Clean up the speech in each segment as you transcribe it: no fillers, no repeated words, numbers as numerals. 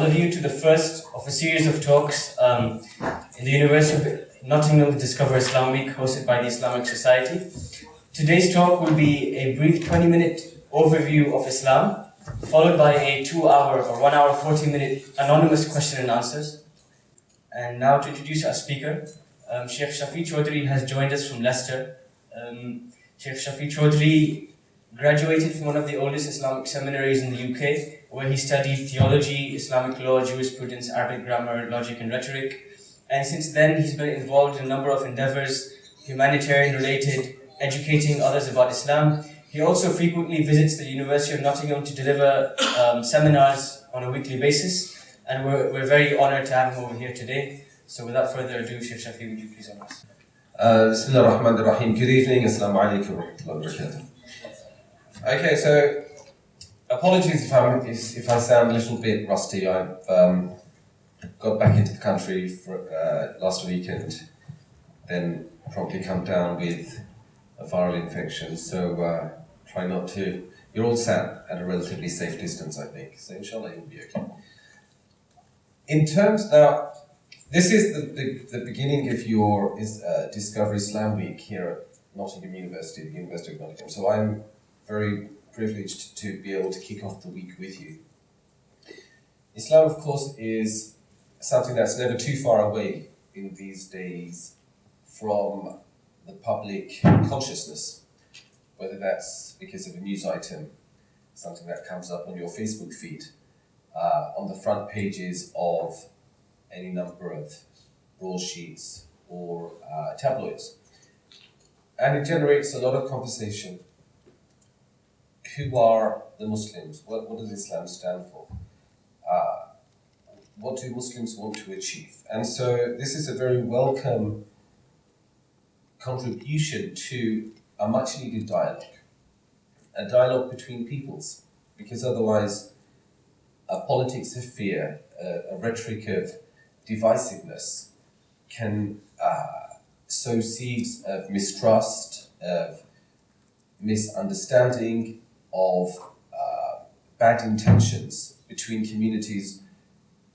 of you to the first of a series of talks in the University of Nottingham Discover Islam Week hosted by the Islamic Society. Today's talk will be a brief 20-minute overview of Islam, followed by a 2-hour or 1 hour 40-minute anonymous question and answers. And now to introduce our speaker, Sheikh Shafi Chowdhury has joined us from Leicester. Sheikh Shafi Chowdhury graduated from one of the oldest Islamic seminaries in the UK, where he studied theology, Islamic law, jurisprudence, Arabic grammar, logic and rhetoric. And since then, he's been involved in a number of endeavors, humanitarian related, educating others about Islam. He also frequently visits the University of Nottingham to deliver seminars on a weekly basis. And we're very honored to have him over here today. So without further ado, Sheikh Shafi, would you please honor us? Bismillah ar-Rahman ar-Rahim. Good evening. Assalamu alaikum wa rahmatullahi wa barakatuh. Okay, so apologies if I sound a little bit rusty. I've got back into the country for last week and then promptly come down with a viral infection. So try not to. You're all sat at a relatively safe distance, I think. So inshallah you'll be okay. In terms now, this is the beginning of your Discover Islam Week here at Nottingham University, the University of Nottingham. So I'm very privileged to be able to kick off the week with you. Islam, of course, is something that's never too far away in these days from the public consciousness, whether that's because of a news item, something that comes up on your Facebook feed, on the front pages of any number of broadsheets or tabloids. And it generates a lot of conversation. Who are the Muslims? What does Islam stand for? What do Muslims want to achieve? And so this is a very welcome contribution to a much needed dialogue. A dialogue between peoples. Because otherwise, a politics of fear, a rhetoric of divisiveness can sow seeds of mistrust, of misunderstanding, of bad intentions between communities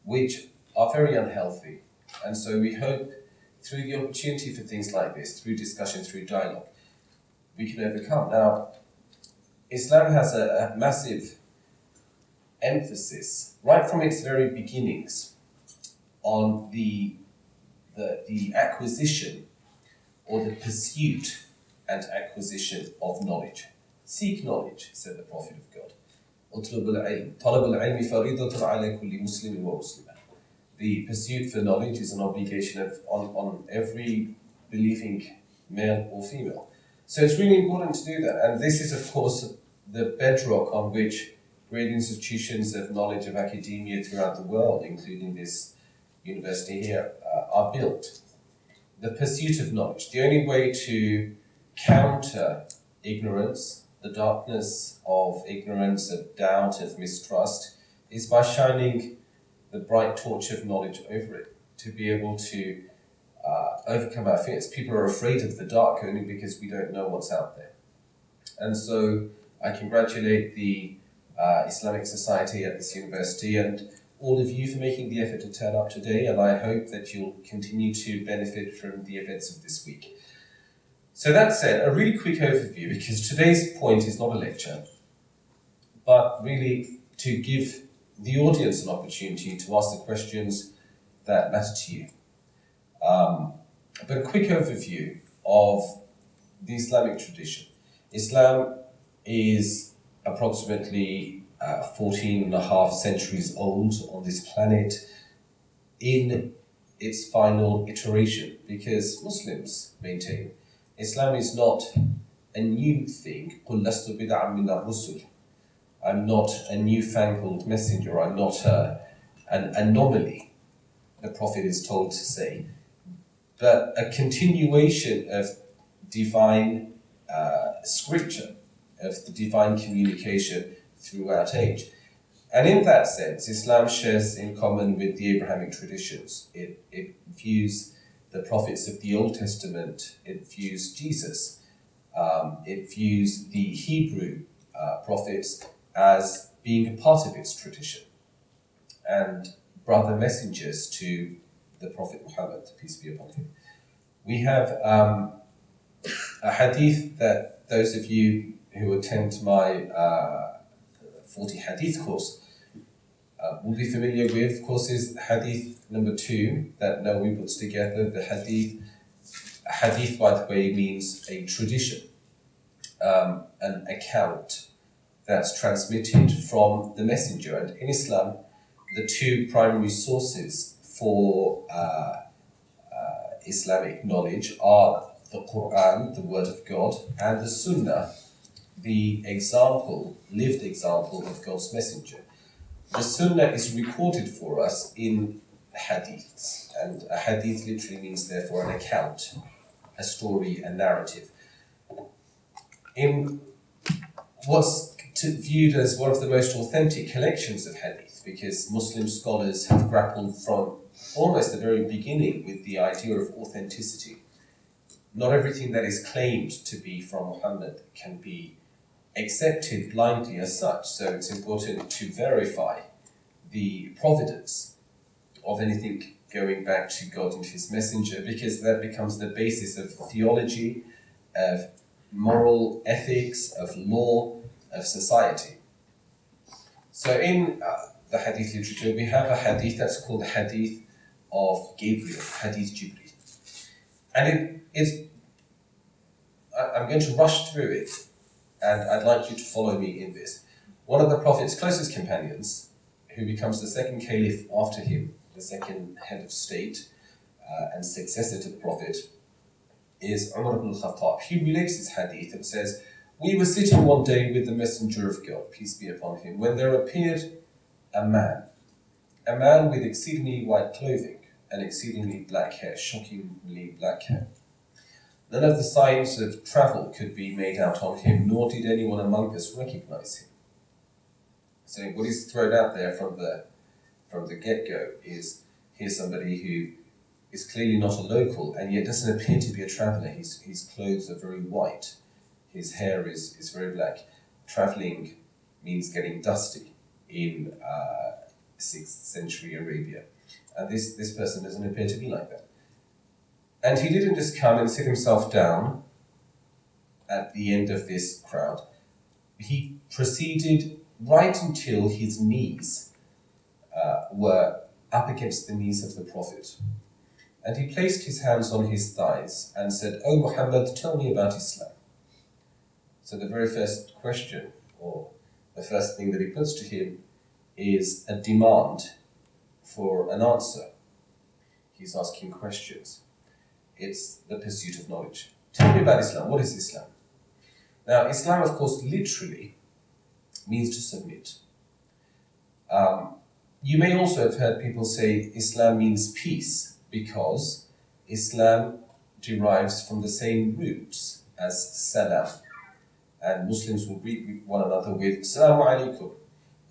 which are very unhealthy. And so we hope through the opportunity for things like this, through discussion, through dialogue, we can overcome. Now, Islam has a massive emphasis, right from its very beginnings, on the acquisition or the pursuit and acquisition of knowledge. Seek knowledge, said the Prophet of God. The pursuit for knowledge is an obligation on every believing male or female. So it's really important to do that. And this is, of course, the bedrock on which great institutions of knowledge of academia throughout the world, including this university here, are built. The pursuit of knowledge. The only way to counter ignorance, the darkness of ignorance, of doubt, of mistrust, is by shining the bright torch of knowledge over it, to be able to overcome our fears. People are afraid of the dark only because we don't know what's out there. And so I congratulate the Islamic Society at this university and all of you for making the effort to turn up today, and I hope that you'll continue to benefit from the events of this week. So that said, a really quick overview, because today's point is not a lecture, but really to give the audience an opportunity to ask the questions that matter to you. But a quick overview of the Islamic tradition. Islam is approximately 14 and a half centuries old on this planet in its final iteration, because Muslims maintain Islam is not a new thing. قُلْ لَسْتُ بِدْعًا مِنَ الرُّسُلِ. I'm not a newfangled messenger. I'm not an anomaly, the Prophet is told to say, but a continuation of divine scripture, of the divine communication throughout age. And in that sense, Islam shares in common with the Abrahamic traditions. It views the prophets of the Old Testament, it views Jesus, it views the Hebrew prophets as being a part of its tradition. And brother messengers to the Prophet Muhammad, peace be upon him. We have a hadith that those of you who attend my 40 hadith course will be familiar with, of course, is hadith number 2 that Nawawi puts together. The hadith, by the way, means a tradition, an account that's transmitted from the messenger. And in Islam, the two primary sources for Islamic knowledge are the Quran, the word of God, and the Sunnah, the lived example of God's messenger. The Sunnah is recorded for us in hadiths, and a hadith literally means therefore an account, a story, a narrative. In what's viewed as one of the most authentic collections of hadith, because Muslim scholars have grappled from almost the very beginning with the idea of authenticity. Not everything that is claimed to be from Muhammad can be accepted blindly as such, so it's important to verify the providence of anything going back to God and his messenger, because that becomes the basis of theology, of moral ethics, of law, of society. So in the hadith literature, we have a hadith that's called the hadith of Gabriel, hadith Jibril. And I'm going to rush through it, and I'd like you to follow me in this. One of the Prophet's closest companions, who becomes the second caliph after him, the second head of state and successor to the Prophet, is Umar ibn al-Khattab. He relates this hadith and says, "We were sitting one day with the messenger of God, peace be upon him, when there appeared a man with exceedingly white clothing and exceedingly black hair, shockingly black hair. None of the signs of travel could be made out on him, nor did anyone among us recognize him." So what is thrown out there from the get-go is, here's somebody who is clearly not a local and yet doesn't appear to be a traveller. His clothes are very white, his hair is very black. Travelling means getting dusty in 6th century Arabia. And this person doesn't appear to be like that. And he didn't just come and sit himself down at the end of this crowd. He proceeded right until his knees were up against the knees of the Prophet. And he placed his hands on his thighs and said, "O Muhammad, tell me about Islam." So the very first question, or the first thing that he puts to him, is a demand for an answer. He's asking questions. It's the pursuit of knowledge. Tell me about Islam. What is Islam? Now, Islam, of course, literally means to submit. You may also have heard people say Islam means peace, because Islam derives from the same roots as salam. And Muslims will greet one another with Assalamu alaikum.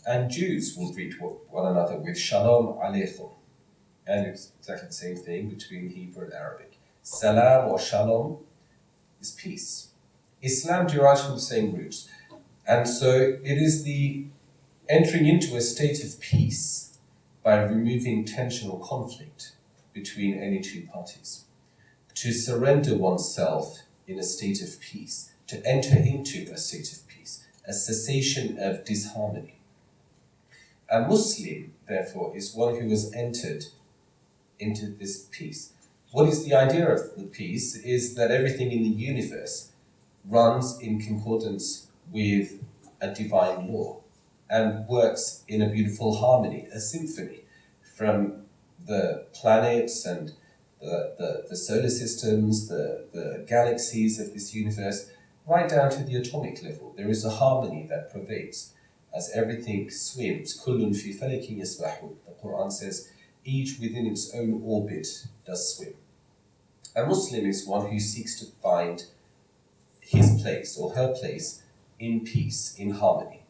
And Jews will greet one another with Shalom alaikum. And it's exactly the same thing between Hebrew and Arabic. Salam or Shalom is peace. Islam derives from the same roots. And so it is the entering into a state of peace by removing tension or conflict between any two parties. To surrender oneself in a state of peace, to enter into a state of peace, a cessation of disharmony. A Muslim, therefore, is one who has entered into this peace. What is the idea of the peace? Is that everything in the universe runs in concordance with a divine law and works in a beautiful harmony, a symphony, from the planets and the solar systems, the galaxies of this universe, right down to the atomic level. There is a harmony that pervades as everything swims. Kullun fi falakin yasbahun. The Quran says, each within its own orbit does swim. A Muslim is one who seeks to find his place or her place in peace, in harmony.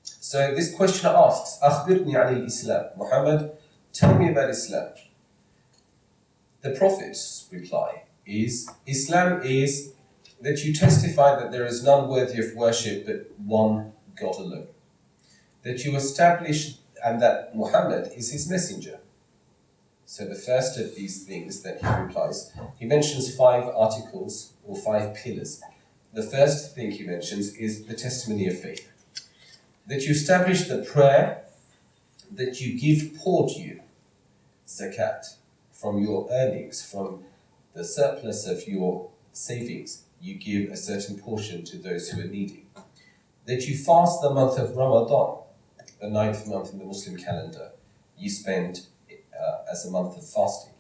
So this questioner asks, "Akhbirni an al-Islam." Muhammad, tell me about Islam. The Prophet's reply is, Islam is that you testify that there is none worthy of worship but one God alone. That you establish and that Muhammad is his messenger. So the first of these things that he replies, he mentions 5 articles or 5 pillars. The first thing he mentions is the testimony of faith. That you establish the prayer, that you give poor due, zakat, from your earnings, from the surplus of your savings, you give a certain portion to those who are needy. That you fast the month of Ramadan, the 9th month in the Muslim calendar, you spend as a month of fasting.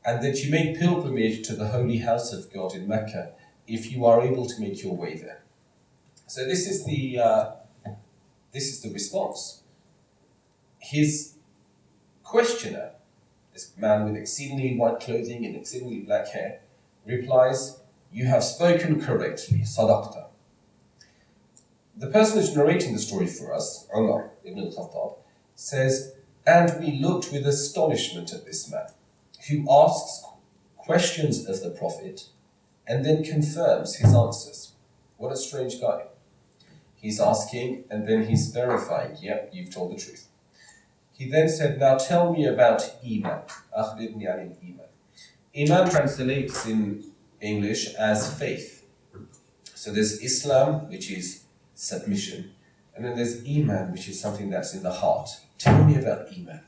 And that you make pilgrimage to the holy house of God in Mecca, if you are able to make your way there. So this is the response. His questioner, this man with exceedingly white clothing and exceedingly black hair, replies, "You have spoken correctly, sadaqta." The person who's narrating the story for us, Umar ibn al-Khattab, says, "And we looked with astonishment at this man, who asks questions of the Prophet and then confirms his answers." What a strange guy. He's asking and then he's verifying, "Yep, you've told the truth." He then said, "Now tell me about Iman. Akhbirni anil Iman." Iman translates in English as faith. So there's Islam, which is submission, and then there's Iman, which is something that's in the heart. Tell me about Iman.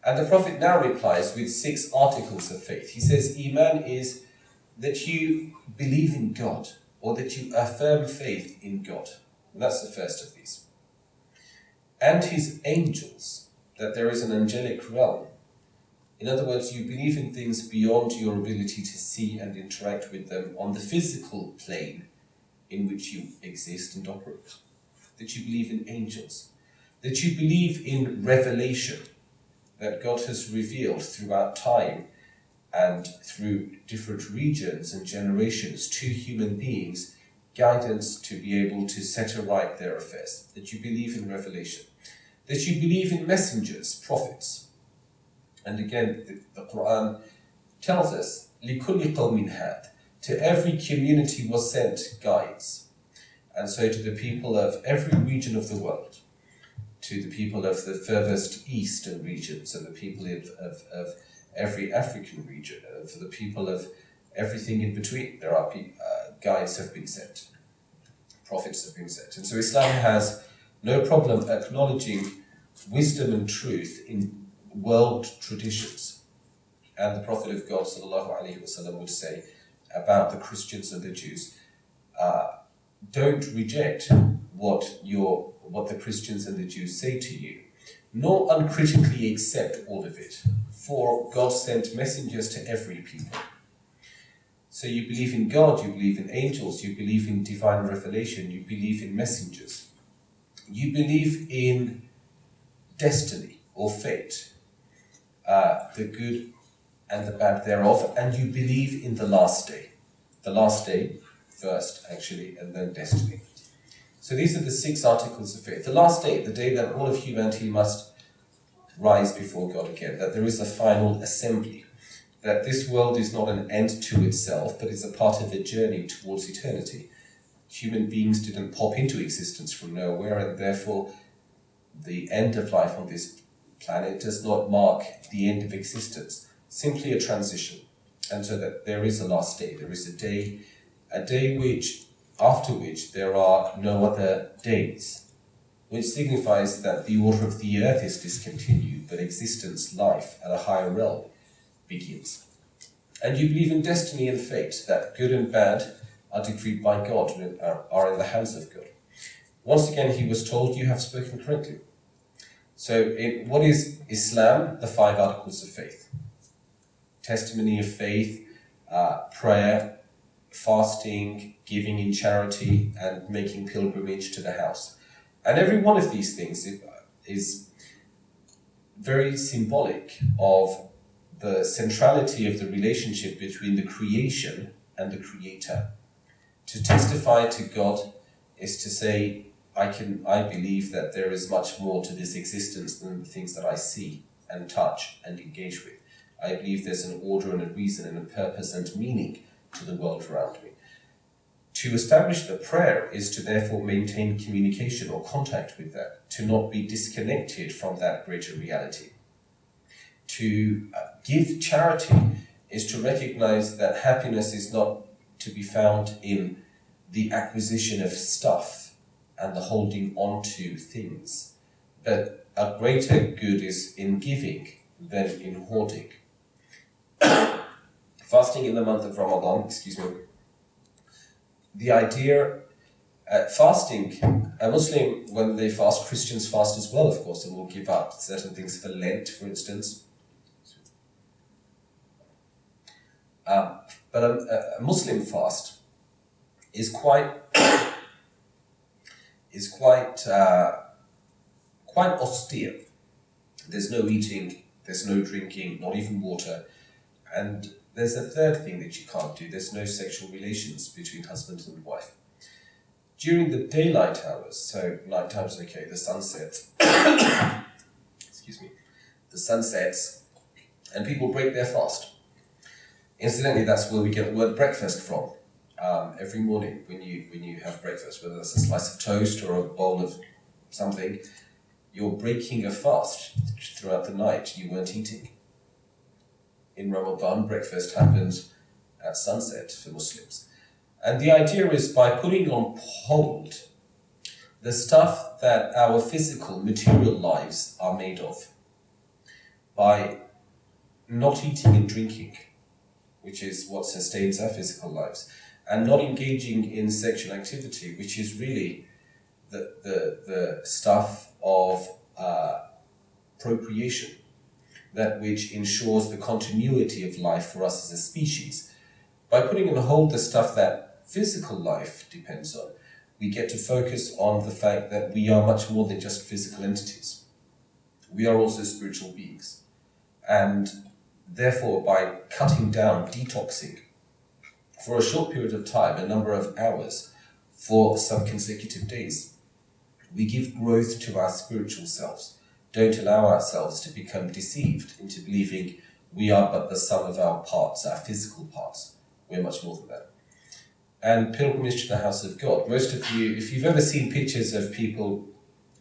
And the Prophet now replies with 6 articles of faith. He says Iman is that you believe in God, or that you affirm faith in God. And that's the first of these. And his angels, that there is an angelic realm. In other words, you believe in things beyond your ability to see and interact with them on the physical plane in which you exist and operate. That you believe in angels. That you believe in revelation, that God has revealed throughout time and through different regions and generations to human beings guidance to be able to set aright their affairs. That you believe in revelation. That you believe in messengers, prophets. And again, the Quran tells us, لِكُلِّ قَوْمٍ هَادٍ, to every community was sent guides. And so to the people of every region of the world, to the people of the furthest eastern regions, and the people of every African region, and for the people of everything in between, there are guides have been sent, prophets have been sent. And so Islam has no problem acknowledging wisdom and truth in world traditions. And the Prophet of God ﷺ would say about the Christians and the Jews, don't reject what the Christians and the Jews say to you, nor uncritically accept all of it, for God sent messengers to every people. So you believe in God, you believe in angels, you believe in divine revelation, you believe in messengers. You believe in destiny or fate, the good and the bad thereof, and you believe in the last day. The last day first, actually, and then destiny. So these are the 6 articles of faith. The last day, the day that all of humanity must rise before God again, that there is a final assembly, that this world is not an end to itself, but is a part of a journey towards eternity. Human beings didn't pop into existence from nowhere, and therefore the end of life on this planet does not mark the end of existence, simply a transition. And so that there is a last day, there is a day after which there are no other days, which signifies that the order of the earth is discontinued, but existence, life, at a higher realm begins. And you believe in destiny and fate, that good and bad are decreed by God and are in the hands of God. Once again, he was told, you have spoken correctly. So what is Islam? The 5 articles of faith. Testimony of faith, prayer, fasting, giving in charity, and making pilgrimage to the house. And every one of these things is very symbolic of the centrality of the relationship between the creation and the creator. To testify to God is to say, I believe that there is much more to this existence than the things that I see and touch and engage with. I believe there's an order and a reason and a purpose and meaning to the world around me. To establish the prayer is to therefore maintain communication or contact with that, to not be disconnected from that greater reality. To give charity is to recognize that happiness is not to be found in the acquisition of stuff and the holding on to things, but a greater good is in giving than in hoarding. Fasting in the month of Ramadan, the idea, fasting, a Muslim, when they fast, Christians fast as well, of course, and will give up certain things for Lent, for instance. But a Muslim fast is quite austere. There's no eating, there's no drinking, not even water, and there's a third thing that you can't do. There's no sexual relations between husband and wife. During the daylight hours, so night time's okay, the sun sets, the sun sets, and people break their fast. Incidentally, that's where we get the word breakfast from. Every morning when you have breakfast, whether it's a slice of toast or a bowl of something, you're breaking a fast. Throughout the night you weren't eating. In Ramadan, breakfast happens at sunset for Muslims. And the idea is, by putting on hold the stuff that our physical, material lives are made of, by not eating and drinking, which is what sustains our physical lives, and not engaging in sexual activity, which is really the stuff of procreation, that which ensures the continuity of life for us as a species. By putting on hold the stuff that physical life depends on, we get to focus on the fact that we are much more than just physical entities. We are also spiritual beings. And therefore, by cutting down, detoxing, for a short period of time, a number of hours, for some consecutive days, we give growth to our spiritual selves. Don't allow ourselves to become deceived into believing we are but the sum of our parts, our physical parts. We're much more than that. And pilgrimage to the house of God. Most of you, if you've ever seen pictures of people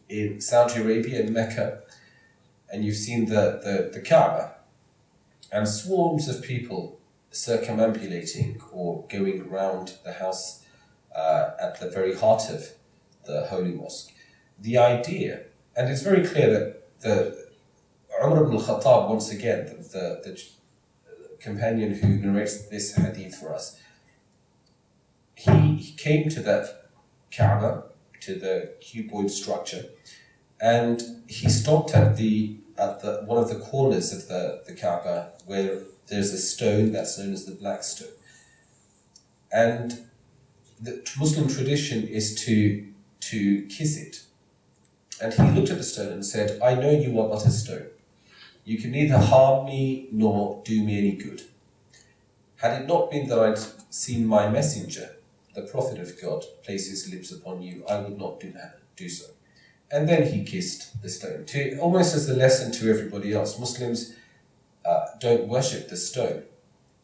in Saudi Arabia, in Mecca, and you've seen the Kaaba, and swarms of people circumambulating or going around the house at the very heart of the Holy Mosque. The idea, and it's very clear that Umar ibn al-Khattab, once again, the companion who narrates this hadith for us, he came to that Kaaba, to the cuboid structure, and he stopped at one of the corners of the Kaaba where there's a stone that's known as the Black Stone. And the Muslim tradition is to kiss it. And he looked at the stone and said, I know you are but a stone. You can neither harm me nor do me any good. Had it not been that I'd seen my messenger, the Prophet of God, place his lips upon you, I would not do so. And then he kissed the stone, almost as a lesson to everybody else. Muslims don't worship the stone.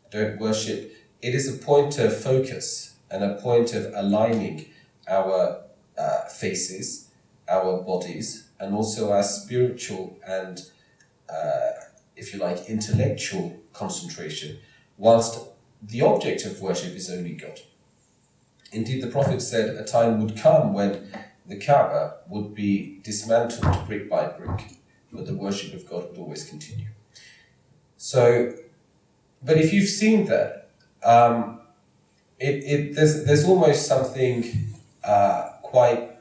Don't worship. It is a point of focus and a point of aligning our faces, our bodies, and also our spiritual and, if you like, intellectual concentration, whilst the object of worship is only God. Indeed, the Prophet said a time would come when the Kaaba would be dismantled brick by brick, but the worship of God would always continue. So, but if you've seen that, there's almost something quite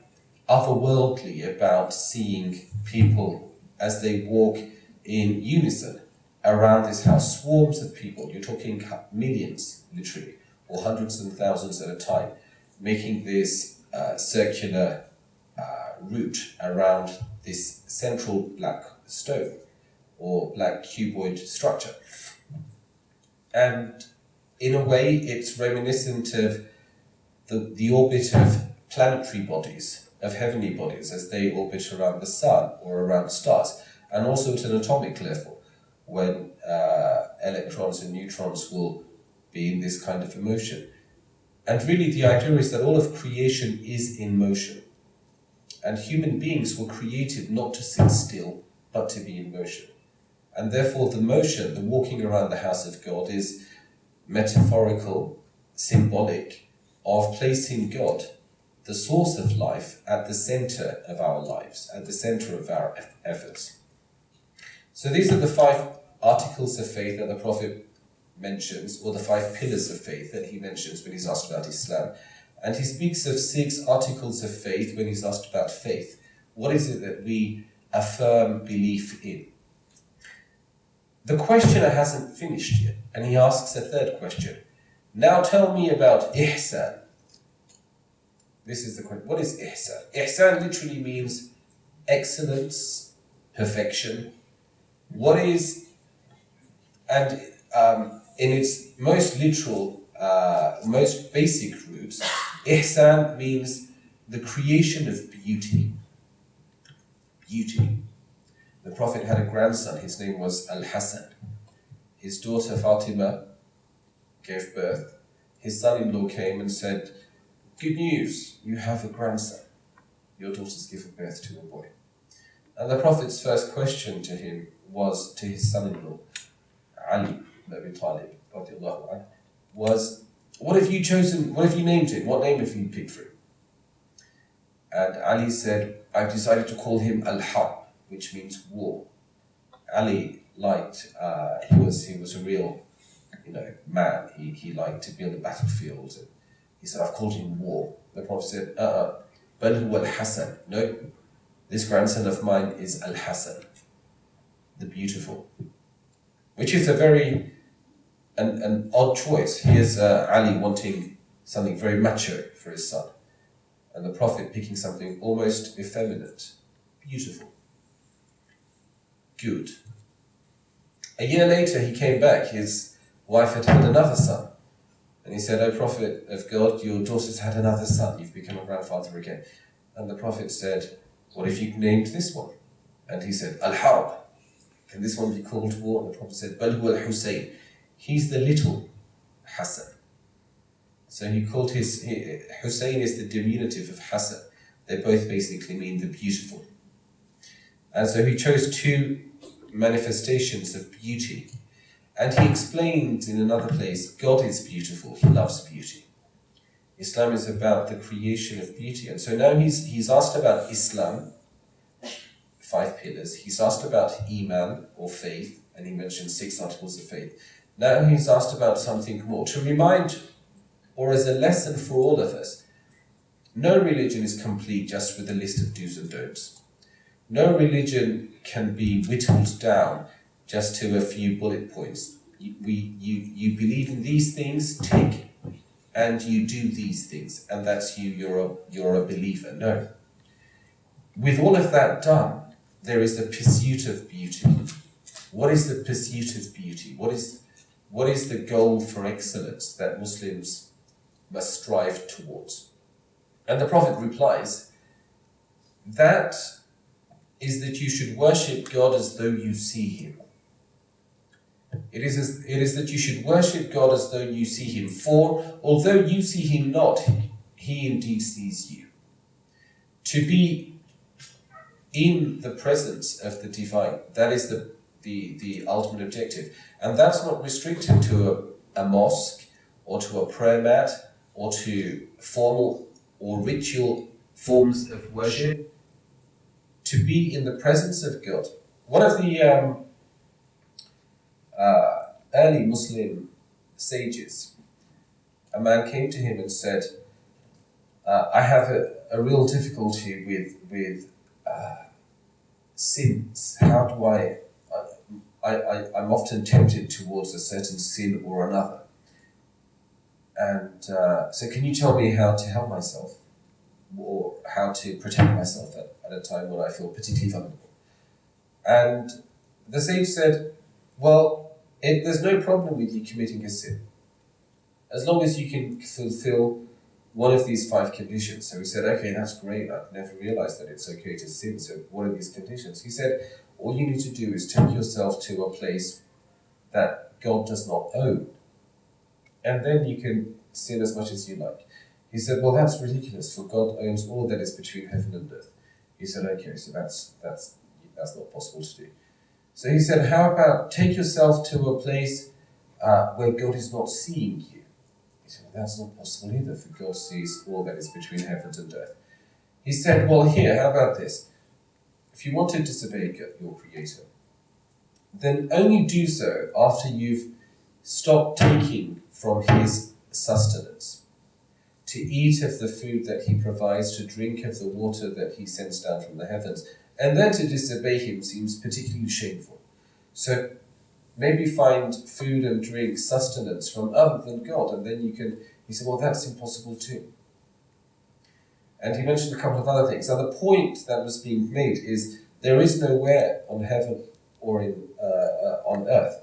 otherworldly about seeing people as they walk in unison around this house, swarms of people. You're talking millions, literally, or hundreds and thousands at a time, making this circular route around this central black stone or black cuboid structure. And in a way, it's reminiscent of the orbit of planetary bodies, of heavenly bodies, as they orbit around the sun or around stars, and also at an atomic level, when electrons and neutrons will be in this kind of motion. And really the idea is that all of creation is in motion. And human beings were created not to sit still, but to be in motion. And therefore the motion, the walking around the house of God, is metaphorical, symbolic, of placing God, the source of life, at the center of our lives, at the center of our efforts. So these are the 5 articles of faith that the Prophet mentions, or the 5 pillars of faith that he mentions when he's asked about Islam. And he speaks of 6 articles of faith when he's asked about faith. What is it that we affirm belief in? The questioner hasn't finished yet, and he asks a 3rd question. Now tell me about ihsan. This is the question. What is ihsan? Ihsan literally means excellence, perfection. What is, and in its most literal, most basic roots, ihsan means the creation of beauty. Beauty. The Prophet had a grandson, his name was Al-Hassan. His daughter Fatima gave birth. His son-in-law came and said, "Good news, you have a grandson. Your daughter's given birth to a boy." And the Prophet's first question to him was, to his son-in-law, Ali ibn Abi Talib, was, what have you named him? What name have you picked for him? And Ali said, "I've decided to call him Al-Harb," which means war. Ali liked, he was a real, man. He liked to be on the battlefield. And he said, "I've called him war." The Prophet said, "Bal huwa al-Hasan." No, this grandson of mine is Al-Hasan, the beautiful. Which is a very, an odd choice. Here's Ali wanting something very macho for his son. And the Prophet picking something almost effeminate, beautiful, good. A year later he came back, his wife had had another son. And he said, "O Prophet of God, your daughter's had another son, you've become a grandfather again." And the Prophet said, "What if you named this one?" And he said, "Al-Harb. Can this one be called war?" And the Prophet said, "Bal huwa al-Hussein. He's the little Hassan." So he called Hussein is the diminutive of Hassan. They both basically mean the beautiful. And so he chose 2 manifestations of beauty. And he explained in another place, God is beautiful, he loves beauty. Islam is about the creation of beauty. And so now he's asked about Islam, 5 pillars. He's asked about Iman, or faith, and he mentioned 6 articles of faith. Now he's asked about something more, to remind, or as a lesson for all of us. No religion is complete just with a list of do's and don'ts. No religion can be whittled down just to a few bullet points. You believe in these things, tick, and you do these things, and that's you're a believer. No. With all of that done, there is the pursuit of beauty. What is the pursuit of beauty? What is the goal for excellence that Muslims must strive towards? And the Prophet replies, that is that you should worship God as though you see him. It is that you should worship God as though you see him, for although you see him not, he indeed sees you. To be in the presence of the divine, that is the ultimate objective. And that's not restricted to a mosque, or to a prayer mat, or to formal or ritual forms of worship. To be in the presence of God. One of the early Muslim sages, a man came to him and said, "I have a real difficulty with sins. How do I'm often tempted towards a certain sin or another. And so can you tell me how to help myself, or how to protect myself at a time when I feel particularly vulnerable?" And the sage said, "Well, there's no problem with you committing a sin, as long as you can fulfill one of these 5 conditions." So he said, "Okay, that's great. I've never realized that it's okay to sin. So what are these conditions?" He said, "All you need to do is take yourself to a place that God does not own. And then you can sin as much as you like. He said, well, that's ridiculous, for God owns all that is between heaven and earth. He said, okay, so that's not possible to do. So he said, how about take yourself to a place where God is not seeing you? He said, well, that's not possible either, for God sees all that is between heaven and earth. He said, well, here, how about this? If you want to disobey your Creator, then only do so after you've stopped taking from His sustenance, to eat of the food that He provides, to drink of the water that He sends down from the heavens, and then to disobey Him seems particularly shameful. So maybe find food and drink sustenance from other than God, and then you can, he said, well, that's impossible too. And he mentioned a couple of other things. Now, the point that was being made is there is nowhere on heaven or on earth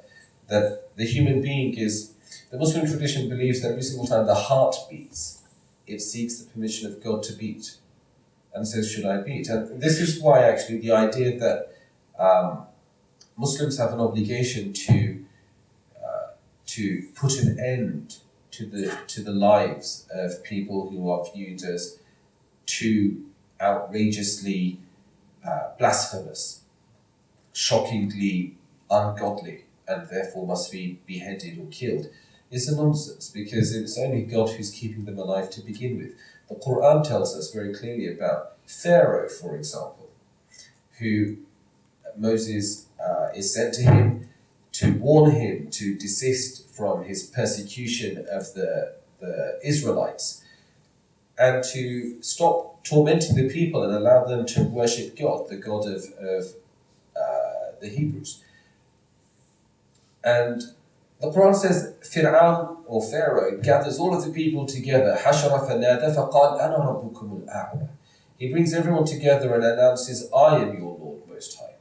that the human being is. The Muslim tradition believes that every single time the heart beats, it seeks the permission of God to beat, and says, should I beat? And this is why, actually, the idea that Muslims have an obligation to put an end to the lives of people who are viewed as too outrageously blasphemous, shockingly ungodly, and therefore must be beheaded or killed, is a nonsense, because it's only God who's keeping them alive to begin with. The Quran tells us very clearly about Pharaoh, for example, who Moses is sent to him to warn him to desist from his persecution of the Israelites and to stop tormenting the people and allow them to worship God, the God of the Hebrews. And the Quran says Fir'aun, or Pharaoh, gathers all of the people together. حَشَرَ فَنَادَى فَقَالَ أَنَا رَبُّكُمُ الْأَعْلَى. He brings everyone together and announces, I am your Lord Most High.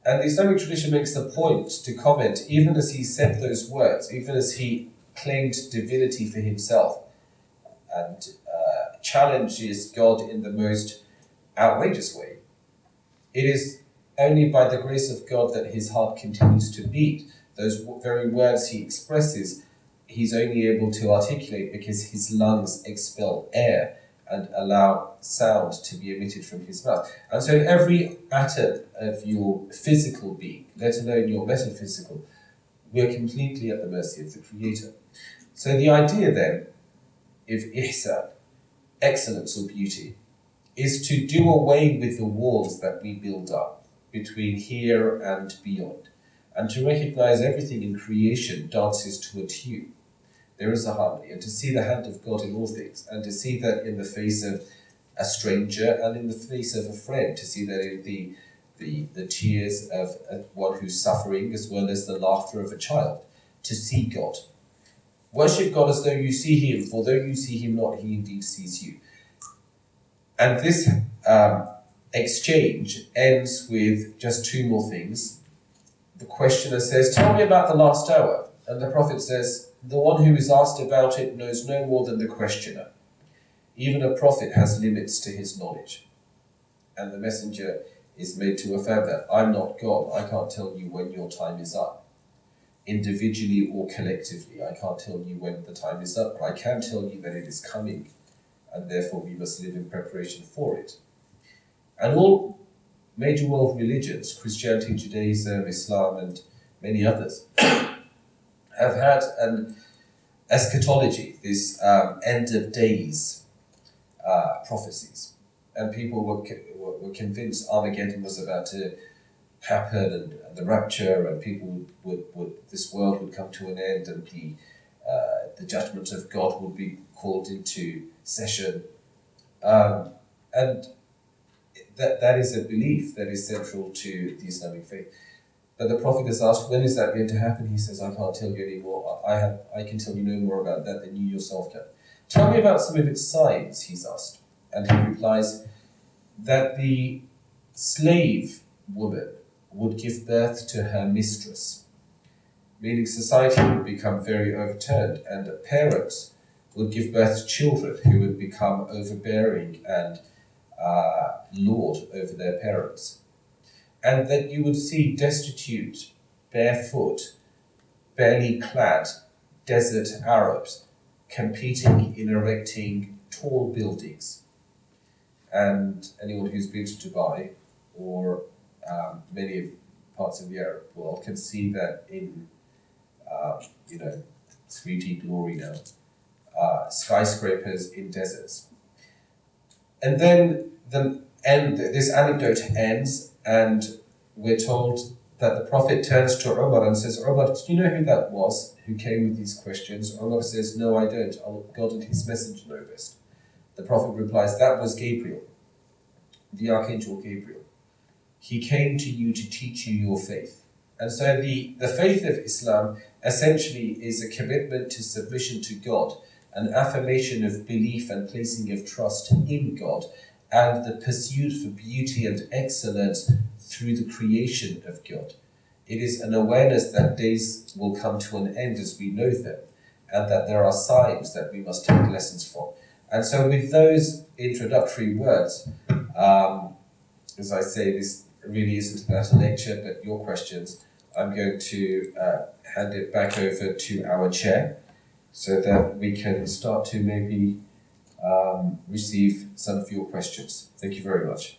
And the Islamic tradition makes the point to comment, even as he said those words, even as he claimed divinity for himself and challenges God in the most outrageous way, it is only by the grace of God that his heart continues to beat. Those very words he expresses, he's only able to articulate because his lungs expel air and allow sound to be emitted from his mouth. And so in every atom of your physical being, let alone your metaphysical, we're completely at the mercy of the Creator. So the idea then, if ihsan, excellence or beauty, is to do away with the walls that we build up between here and beyond, and to recognize everything in creation dances to a tune. There is a harmony, and to see the hand of God in all things, and to see that in the face of a stranger and in the face of a friend, to see that in the tears of one who's suffering as well as the laughter of a child, to see God. Worship God as though you see him, for though you see him not, he indeed sees you. And this exchange ends with just two more things. The questioner says, tell me about the last hour. And the Prophet says, the one who is asked about it knows no more than the questioner. Even a prophet has limits to his knowledge. And the messenger is made to affirm that I'm not God. I can't tell you when your time is up. Individually or collectively, I can't tell you when the time is up, but I can tell you that it is coming, and therefore we must live in preparation for it. And all major world religions, Christianity, Judaism, Islam, and many others, have had an eschatology, this end of days prophecies. And people were convinced Armageddon was about to happen, and the rapture, and people would this world would come to an end, and the judgment of God would be called into session. And that is a belief that is central to the Islamic faith. But the Prophet is asked, when is that going to happen? He says, I can't tell you anymore. I can tell you no more about that than you yourself can. Tell me about some of its signs, he's asked. And he replies that the slave woman would give birth to her mistress, meaning society would become very overturned, and parents would give birth to children who would become overbearing and lord over their parents. And that you would see destitute, barefoot, barely clad desert Arabs competing in erecting tall buildings. And anyone who's been to Dubai or many parts of the Arab world can see that in 3D glory now, skyscrapers in deserts. And then this anecdote ends, and we're told that the Prophet turns to Umar and says, Umar, do you know who that was who came with these questions? Umar says, no, I don't. God and his messenger know best. The Prophet replies, that was Gabriel, the Archangel Gabriel. He came to you to teach you your faith. And so the faith of Islam essentially is a commitment to submission to God, an affirmation of belief and placing of trust in God, and the pursuit for beauty and excellence through the creation of God. It is an awareness that days will come to an end as we know them, and that there are signs that we must take lessons from. And so with those introductory words, as I say, this really isn't about a lecture, but your questions, I'm going to hand it back over to our chair so that we can start to maybe receive some of your questions. Thank you very much.